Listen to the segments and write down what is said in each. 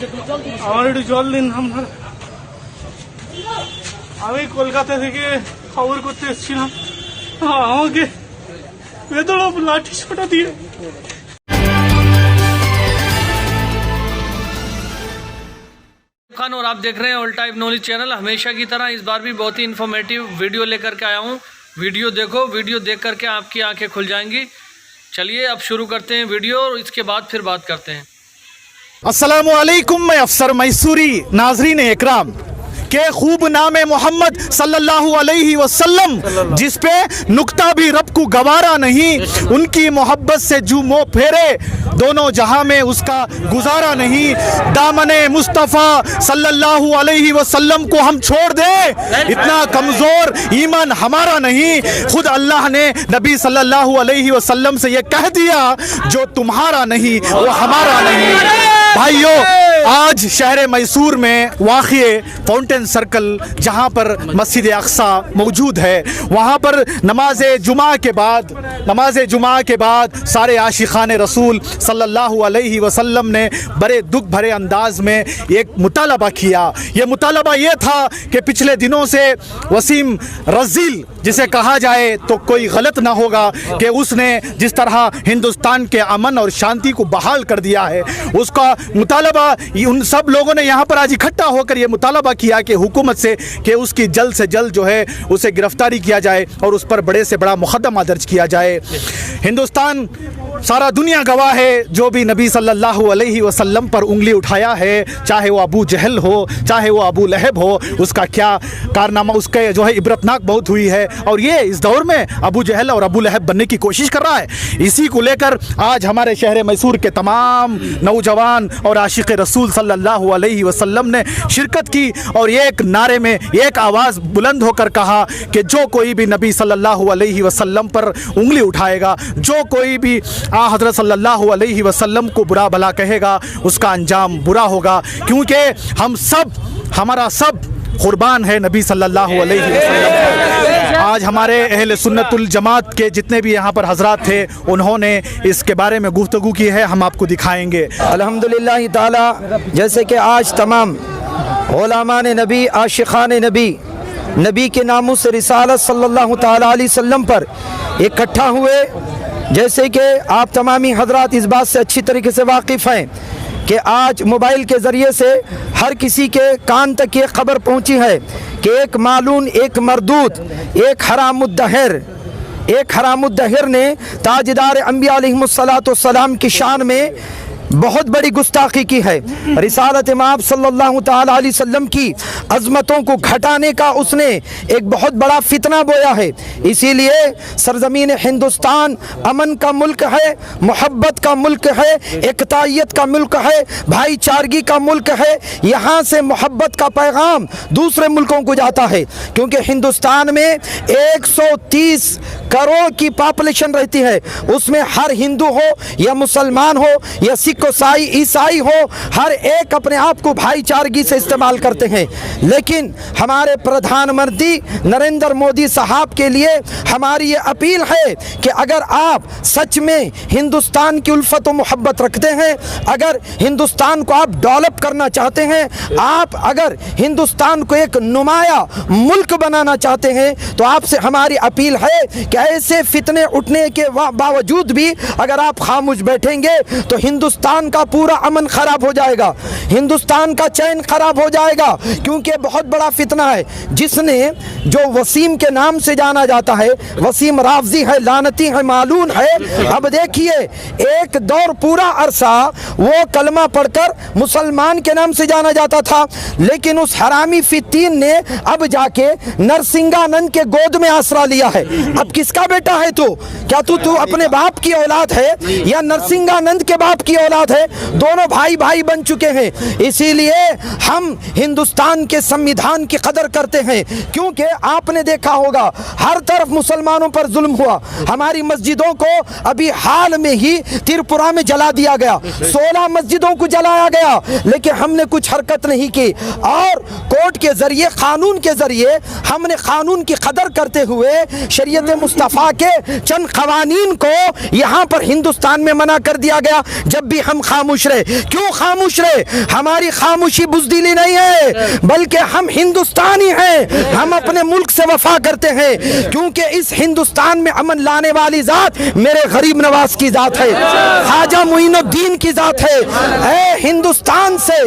আমার একটু জল দিন। আপনার আমি কলকাতা থেকে খবর করতে এসেছিলাম, আমাকে বেদড় লাঠি ছোটা দিয়ে। खान और आप देख रहे हैं ऑल टाइप नॉलेज चैनल। हमेशा की तरह इस बार भी बहुत ही इन्फॉर्मेटिव वीडियो लेकर के आया हूँ। वीडियो देखो, वीडियो देख करके आपकी आंखें खुल जाएंगी। चलिए अब शुरू करते हैं वीडियो और इसके बाद फिर बात करते हैं। अस्सलामु अलैकुम, मैं अफसर मैसूरी। नाजरीन इकराम के खूब नाम मोहम्मद सल्लल्लाहु अलैहि वसल्लम, जिस पे नुक्ता भी रब को गवारा नहीं, उनकी मोहब्बत से जो मोह फेरे दोनों जहां में उसका गुजारा नहीं। दामने मुस्तफ़ा सल्लल्लाहु अलैहि वसल्लम को हम छोड़ दें, इतना कमज़ोर ईमान हमारा नहीं। खुद अल्लाह ने नबी सल्लल्लाहु अलैहि वसल्लम से ये कह दिया, जो तुम्हारा नहीं वो हमारा नहीं। भाइयों, आज शहर मैसूर में वाक़िए फाउंटेन सर्कल, जहाँ पर मस्जिद अक्सा मौजूद है, वहाँ पर नमाज जुमा के बाद सारे आशिक़ान रसूल सल्लल्लाहु अलैहि वसल्लम ने बड़े दुख भरे अंदाज में एक मुतालबा किया। ये मुतालबा ये था कि पिछले दिनों से वसीम रज़ील जिसे कहा जाए तो कोई गलत ना होगा कि उसने जिस तरह हिंदुस्तान के अमन और शांति को बहाल कर दिया है, उसका मुतालबा उन सब लोगों ने यहाँ पर आज इकट्ठा होकर ये मुतालबा किया कि हुकूमत से कि उसकी जल्द से जल्द जो है उसे गिरफ्तारी किया जाए और उस पर बड़े से बड़ा मुकदमा दर्ज किया जाए। हिंदुस्तान, सारा दुनिया गवाह है, जो भी नबी सल्लल्लाहु अलैहि वसल्लम पर उंगली उठाया है, चाहे वो अबू जहल हो, चाहे वो अबू लहब हो, उसका क्या कारनामा, उसके जो है इबरतनाक बहुत हुई है। और ये इस दौर में अबू जहल और अबू लहब बनने की कोशिश कर रहा है। इसी को लेकर आज हमारे शहर मैसूर के तमाम नौजवान और आशिक़ रसूल सल्लल्लाहु अलैहि वसल्लम ने शिरकत की और एक नारे में एक आवाज़ बुलंद होकर कहा कि जो कोई भी नबी सल्लल्लाहु अलैहि वसल्लम पर उंगली उठाएगा, जो कोई भी हज़रत सल्लल्लाहु अलैहि वसल्लम को बुरा भला कहेगा, उसका अंजाम बुरा होगा। क्योंकि हमारा सब कुर्बान है नबी सल्लल्लाहु अलैहि वसल्लम। आज हमारे अहले सुन्नतुल जमात के जितने भी यहाँ पर हजरात थे, उन्होंने इसके बारे में गुफ्तगू की है, हम आपको दिखाएंगे। अल्हम्दुलिल्लाह ताला, जैसे कि आज तमाम उलमान नबी, आशिक़ान नबी के नामों से रिसालत सल्लल्लाहु ताला अलैहि वसल्लम पर इकट्ठा हुए, जैसे कि आप तमामी हजरात इस बात से अच्छी तरीके से वाकिफ़ हैं कि आज मोबाइल के ज़रिए से हर किसी के कान तक ये खबर पहुंची है कि एक मालून, एक मरदूद, एक हरामुद्दहिर ने ताजदार अंबिया अलैहिमुस्सलाम की शान में बहुत बड़ी गुस्ताखी की है। रिसालत इमाम सल्लल्लाहु ताला अलैहि वसल्लम की अज़मतों को घटाने का उसने एक बहुत बड़ा फितना बोया है। इसीलिए सरज़मीन हिंदुस्तान अमन का मुल्क है, मोहब्बत का मुल्क है, एकतायत का मुल्क है, भाईचारगी का मुल्क है। यहाँ से मोहब्बत का पैगाम दूसरे मुल्कों को जाता है, क्योंकि हिंदुस्तान में 130 करोड़ की पॉपुलेशन रहती है। उसमें हर हिंदू हो या मुसलमान हो या सिख ईसाई हो, हर एक अपने आप को भाईचारगी से इस्तेमाल करते हैं। लेकिन हमारे प्रधानमंत्री नरेंद्र मोदी साहब के लिए हमारी ये अपील है कि अगर आप सच में हिंदुस्तान की उल्फत और मोहब्बत रखते हैं, अगर हिंदुस्तान को आप डेवलप करना चाहते हैं, आप अगर हिंदुस्तान को एक नुमाया मुल्क बनाना चाहते हैं, तो आपसे हमारी अपील है कि ऐसे फितने उठने के बावजूद भी अगर आप खामोश बैठेंगे तो हिंदुस्तान का पूरा अमन खराब हो जाएगा, हिंदुस्तान का चैन खराब हो जाएगा। क्योंकि बहुत बड़ा फितना है, जिसने जो वसीम के नाम से जाना जाता है, वसीम राफजी है, लानती है, मालून है। अब देखिए, एक दौर पूरा अरसा वो कलमा पढ़कर मुसलमान के नाम से जाना जाता था, लेकिन उस हरामी फितीन ने अब जाके नरसिंहानंद के गोद में आसरा लिया है। अब किसका बेटा है तू? क्या तू अपने बाप की औलाद है या नरसिंहानंद के बाप की औलाद है? दोनों भाई भाई बन चुके हैं। इसीलिए हम हिंदुस्तान के संविधान की कदर करते हैं, क्योंकि आपने देखा होगा हर तरफ मुसलमानों पर जुल्म हुआ। हमारी मस्जिदों को अभी हाल में ही त्रिपुरा में जला दिया गया, 16 मस्जिदों को जलाया गया, लेकिन हमने कुछ हरकत नहीं की। और कोर्ट के जरिए, कानून के जरिए हमने कानून की कदर करते हुए शरीयत मुस्तफ़ा के चंद कवानीन को यहाँ पर हिंदुस्तान में मना कर दिया गया। जब भी हम खामोश रहे। क्यों खामोश रहे? हमारी खामोशी बुज़दिली नहीं है, बल्कि हम हिंदुस्तानी हैं, हम अपने मुल्क से वफा करते हैं, क्योंकि इस हिंदुस्तान में अमन लाने वाली ज़ात मेरे गरीब नवाज की ज़ात है, ख्वाजा मुइनुद्दीन की ज़ात है। ऐ हिंदुस्तान से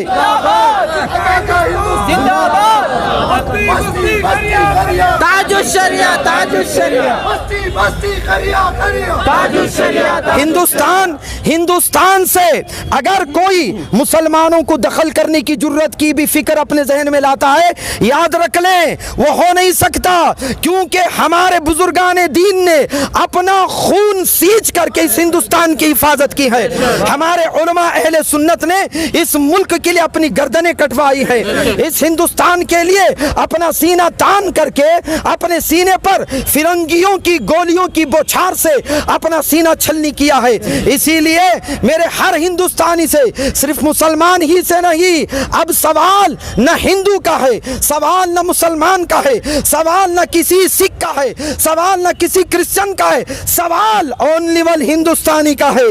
हिंदुस्तान से अगर कोई मुसलमानों को दखल करने की जुर्रत की भी फिक्र अपने जहन में लाता है, याद रख लें वो हो नहीं सकता, क्योंकि हमारे बुजुर्गान दीन ने अपना खून सींच करके इस हिंदुस्तान की हिफाजत की है। हमारे उलमा अहले सुन्नत ने इस मुल्क के लिए अपनी गर्दनें कटवाई है, इस हिंदुस्तान के लिए अपना सीना तान करके अपने सीने पर फिरंगियों की गोलियों की बौछार से अपना सीना छलनी किया है। इसीलिए मेरे हर हिंदुस्तानी से, सिर्फ मुसलमान ही से नहीं, अब सवाल न हिंदू का है, सवाल न मुसलमान का है, सवाल न किसी सिख का है, सवाल न किसी क्रिश्चियन का है, सवाल ओनली वन हिंदुस्तानी का है।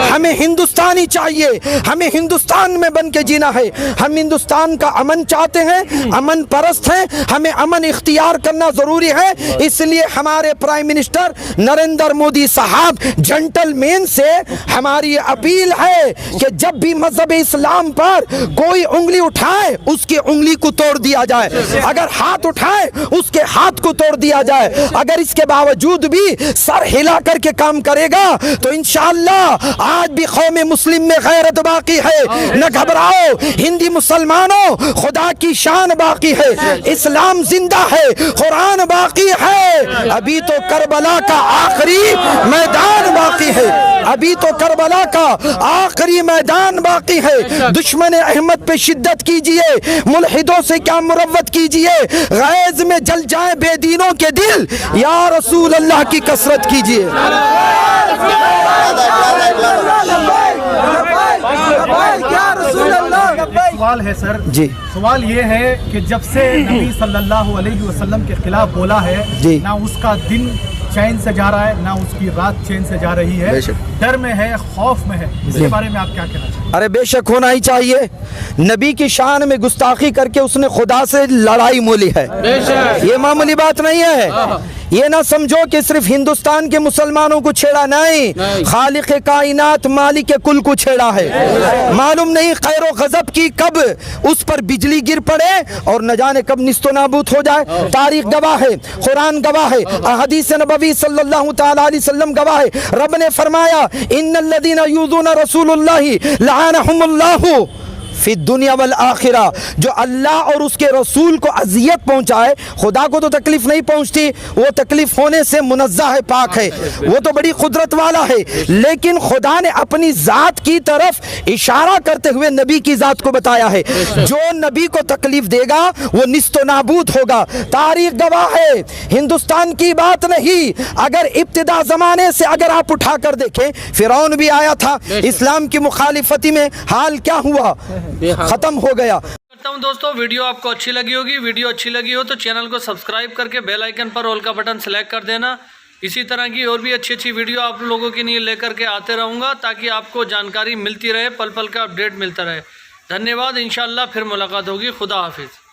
हमें हिंदुस्तानी चाहिए, हमें हिंदुस्तान में बन के जीना है। हम हिंदुस्तान का अमन चाहते हैं, अमन परस्त हैं, हमें अमन इख्तियार करना जरूरी है। इसलिए हमारे प्राइम मिनिस्टर नरेंद्र मोदी साहब जेंटलमैन से हमारी अपील है कि जब भी मजहब इस्लाम पर कोई उंगली उठाए उसकी उंगली को तोड़ दिया जाए, अगर हाथ उठाए उसके हाथ को तोड़ दिया जाए। अगर इसके बावजूद भी सर हिला करके काम करेगा तो इंशाअल्लाह आज भी कौम मुस्लिम में गैरत बाकी है। न घबराओ हिंदी मुसलमानों, खुदा की शान बाकी है, इस्लाम जिंदा है, कुरान बाकी है। अभी तो करबला का आखिरी मैदान बाकी है, अभी तो करबला का आखिरी मैदान बाकी है। दुश्मन अहमद पे शिद्दत कीजिए, मुल्हिदों से क्या मुरव्वत कीजिए, गैज में जल जाए बेदीनों के दिल, या रसूल अल्लाह की कसरत कीजिए। सवाल है सर जी, सवाल ये है कि जब से नबी सल्लल्लाहु अलैहि वसल्लम के खिलाफ बोला है जी, ना उसका दिन चैन से जा रहा है ना उसकी रात चैन से जा रही है, डर में है, खौफ में है। इसके बारे में आप क्या कहना चाहते हैं? अरे बेशक होना ही चाहिए। नबी की शान में गुस्ताखी करके उसने खुदा से लड़ाई मोली है, ये मामूली बात नहीं है। ये ना समझो कि सिर्फ हिंदुस्तान के मुसलमानों को छेड़ा, नहीं, खालिक कायनात मालिक कुल को छेड़ा है। मालूम नहीं खैरो गजब की कब उस पर बिजली गिर पड़े और न जाने कब निस्तो नाबूद हो जाए। तारीख गवाह है, कुरान गवाह है, हदीस नबवी सल्लल्लाहु तआला अलैहि वसल्लम गवाह है। रब ने फरमाया इन्नल्लज़ीना यूज़ूना रसूलुल्लाहि लअनहुमुल्लाहु फी दुनिया वल आखिरा, जो अल्लाह और उसके रसूल को अजियत पहुंचाए, खुदा को तो तकलीफ नहीं पहुंचती, वो तकलीफ होने से मुनज़्ज़ह है, पाक है, वो तो बड़ी कुदरत वाला है। लेकिन खुदा ने अपनी ज़ात की तरफ इशारा करते हुए नबी की ज़ात को बताया है, जो नबी को तकलीफ देगा वो निस्तो नाबूद होगा। तारीख गवाह है, हिंदुस्तान की बात नहीं, अगर इब्तिदा ज़माने से अगर आप उठा कर देखें, फिरौन भी आया था इस्लाम की मुखालिफती में, हाल क्या हुआ, खत्म हो गया। करता हूं दोस्तों, वीडियो आपको अच्छी लगी होगी। वीडियो अच्छी लगी हो तो चैनल को सब्सक्राइब करके बेल आइकन पर ऑल का बटन सेलेक्ट कर देना। इसी तरह की और भी अच्छी वीडियो आप लोगों के लिए लेकर के आते रहूँगा, ताकि आपको जानकारी मिलती रहे, पल पल का अपडेट मिलता रहे। धन्यवाद, इंशाअल्लाह फिर मुलाकात होगी। खुदा हाफिज़।